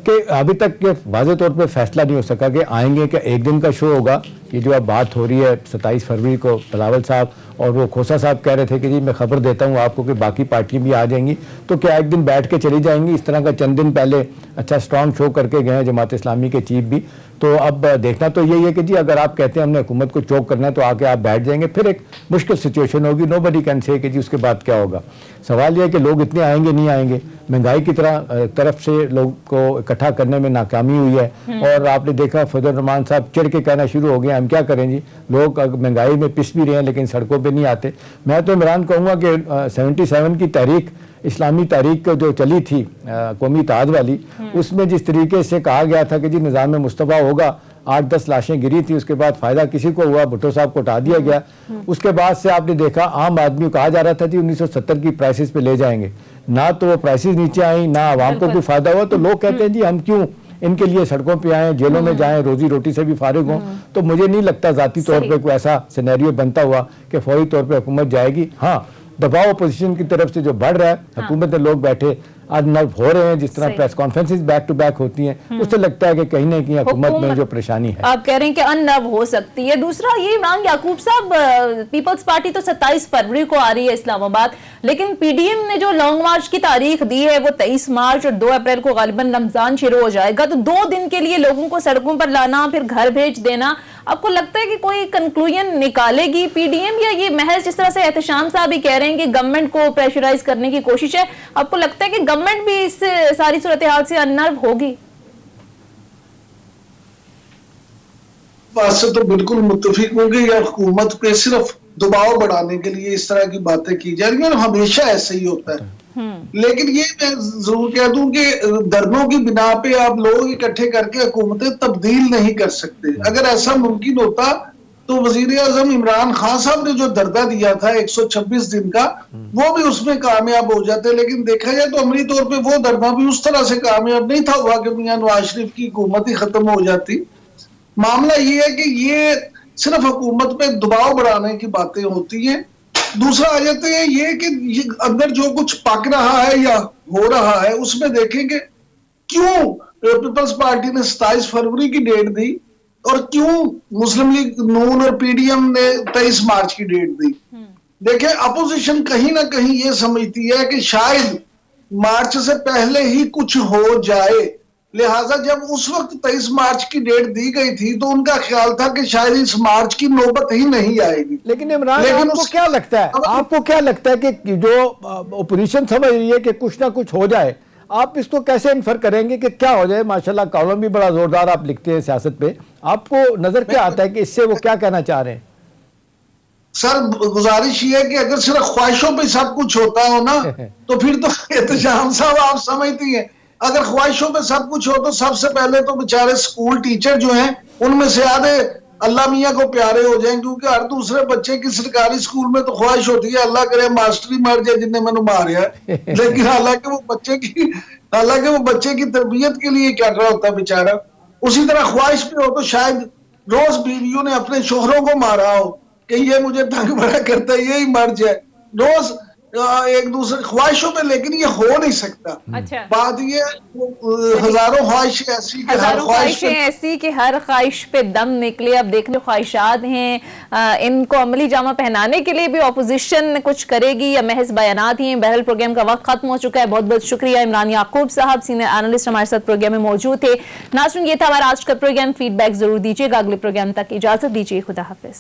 कि अभी तक ये वाज़े तौर पे फैसला नहीं हो सका कि आएंगे, क्या एक दिन का शो होगा ये जो अब बात हो रही है 27 फरवरी को बिलावल साहब और वो खोसा साहब कह रहे थे कि जी मैं खबर देता हूँ आपको कि बाकी पार्टियां भी आ जाएंगी, तो क्या एक दिन बैठ के चली जाएंगी? इस तरह का चंद दिन पहले अच्छा स्ट्रॉन्ग शो करके गए हैं जमात इस्लामी के चीफ भी। तो अब देखना तो यही है कि जी अगर आप कहते हैं हमने हुकूमत को चोक करना है तो आके आप बैठ जाएंगे, फिर एक मुश्किल सिचुएशन होगी। नोबडी कैन से कि जी उसके बाद क्या होगा। सवाल यह है कि लोग इतने आएंगे नहीं आएंगे। महंगाई की तरफ से लोग को इकट्ठा करने में नाकामी हुई है और आपने देखा फजल रहमान साहब चिढ़ के कहना शुरू हो गए हम क्या करें जी, लोग महंगाई में पिस भी रहे हैं लेकिन सड़कों पे नहीं आते। मैं तो इमरान कहूँगा कि 77 की तारीख इस्लामी तारीख जो चली थी कौमी इत्तेहाद वाली, उसमें जिस तरीके से कहा गया था कि जी निज़ाम मुस्तफ़ा होगा, 8-10 लाशें गिरी थी, उसके बाद फायदा किसी को हुआ, भुट्टो साहब को हटा दिया गया। उसके बाद से आपने देखा आम आदमी को कहा जा रहा था जी 1970 की प्राइसेस पे ले जाएंगे, ना तो वो प्राइसेस नीचे आई ना आवाम को कोई फायदा हुआ। तो लोग कहते हैं जी हम क्यों इनके लिए सड़कों पे आए, जेलों में जाएं, रोजी रोटी से भी फारिग हों। तो मुझे नहीं लगता जाती तौर पे कोई ऐसा सिनेरियो बनता हुआ कि फौरी तौर पे हुकूमत जाएगी। हाँ, दबाव अपोजिशन की तरफ से जो बढ़ रहा है, हुकूमत में लोग बैठे आज नर्व हो रहे हैं, जिस तरह press conferences back to back होती हैं, उससे लगता है कि कहीं ना कहीं हुकूमत में जो परेशानी है आप कह रहे हैं कि अननर्व हो सकती है। दूसरा ये इमरान याकूब साहब, पीपल्स पार्टी तो 27 फरवरी को आ रही है इस्लामाबाद, लेकिन पीडीएम ने जो लॉन्ग मार्च की तारीख दी है वो 23 मार्च और 2 अप्रैल को गालिबन रमजान शुरू हो जाएगा। तो 2 दिन के लिए लोगों को सड़कों पर लाना फिर घर भेज देना, आपको लगता है कि कोई कंक्लूजन निकालेगी पीडीएम, या ये महज जिस तरह से एहतशाम साहब भी कह रहे हैं कि गवर्नमेंट को प्रेशराइज करने की कोशिश है, आपको लगता है कि गवर्नमेंट भी इस सारी सूरत हाल से अननर्व होगी? बात से तो बिल्कुल मुत्तफिक हूँ कि हुकूमत पे सिर्फ दबाव बढ़ाने के लिए इस तरह की बातें की जा रही हैं, हमेशा ऐसे ही होता है। लेकिन ये मैं जरूर कह दूं कि धरनों की बिना पे आप लोग इकट्ठे करके हुकूमतें तब्दील नहीं कर सकते। अगर ऐसा मुमकिन होता तो वजीर आजम इमरान खान साहब ने जो दर्दा दिया था 126 दिन का, वो भी उसमें कामयाब हो जाते। लेकिन देखा जाए तो अमली तौर पे वो दर्दा भी उस तरह से कामयाब नहीं था हुआ कि मियां नवाज शरीफ की हुकूमत ही खत्म हो जाती। मामला ये है कि ये सिर्फ हुकूमत पे दबाव बढ़ाने की बातें होती हैं। दूसरा आ जाते हैं ये कि ये अंदर जो कुछ पक रहा है या हो रहा है उसमें देखेंगे क्यों पीपल्स पार्टी ने 27 फरवरी की डेट दी और क्यों मुस्लिम लीग नून और पीडीएम ने 23 मार्च की डेट दी। देखें, अपोजिशन कहीं ना कहीं ये समझती है कि शायद मार्च से पहले ही कुछ हो जाए, लिहाजा जब उस वक्त 23 मार्च की डेट दी गई थी तो उनका ख्याल था कि शायद इस मार्च की नौबत ही नहीं आएगी। लेकिन इमरान, आपको क्या लगता है, आपको क्या लगता है कि जो ओपोजिशन समझ रही है कि कुछ ना कुछ हो जाए, आप इसको कैसे इन्फर करेंगे कि क्या हो जाए? माशाल्लाह कॉलम भी बड़ा जोरदार आप लिखते हैं सियासत पे, आपको नजर क्या आता है कि इससे वो क्या कहना चाह रहे हैं? सर, गुजारिश ये है कि अगर सिर्फ ख्वाहिशों पे सब कुछ होता हो ना तो फिर तो एहतशाम साहब आप समझती हैं, अगर ख्वाहिशों पे सब कुछ हो तो सबसे पहले तो बेचारे स्कूल टीचर जो हैं उनमें से आधे अल्लाह मियाँ को प्यारे हो जाएं, क्योंकि हर दूसरे बच्चे की सरकारी स्कूल में तो ख्वाहिश होती है अल्लाह करे मास्टर ही मर जाए जिन्हें मैंने मारा है। लेकिन हालांकि वो बच्चे की तरबियत के लिए क्या कर रहा होता है बेचारा। उसी तरह ख्वाहिश पे हो तो शायद रोज बीवियों ने अपने शोहरों को मारा हो कि ये मुझे तंग बड़ा करता है, यही मर जाए, रोज एक दूसरे ख्वाहिशों पे, लेकिन ये हो नहीं सकता। अच्छा। बात ये हजारों ख्वाहिशें ऐसी कि हर ख्वाहिश पे दम निकले। अब देखने ख्वाहिशात हैं, इनको अमली जामा पहनाने के लिए भी ऑपोजिशन कुछ करेगी या महज बयानात ही हैं? बहरहाल प्रोग्राम का वक्त खत्म हो चुका है। बहुत बहुत शुक्रिया इमरान याकूब साहब, सीनियर एनालिस्ट हमारे साथ प्रोग्राम में मौजूद थे। नाज़रीन, ये था हमारा आज का प्रोग्राम। फीडबैक जरूर दीजिएगा। अगले प्रोग्राम तक इजाजत दीजिए। खुदा हाफिज।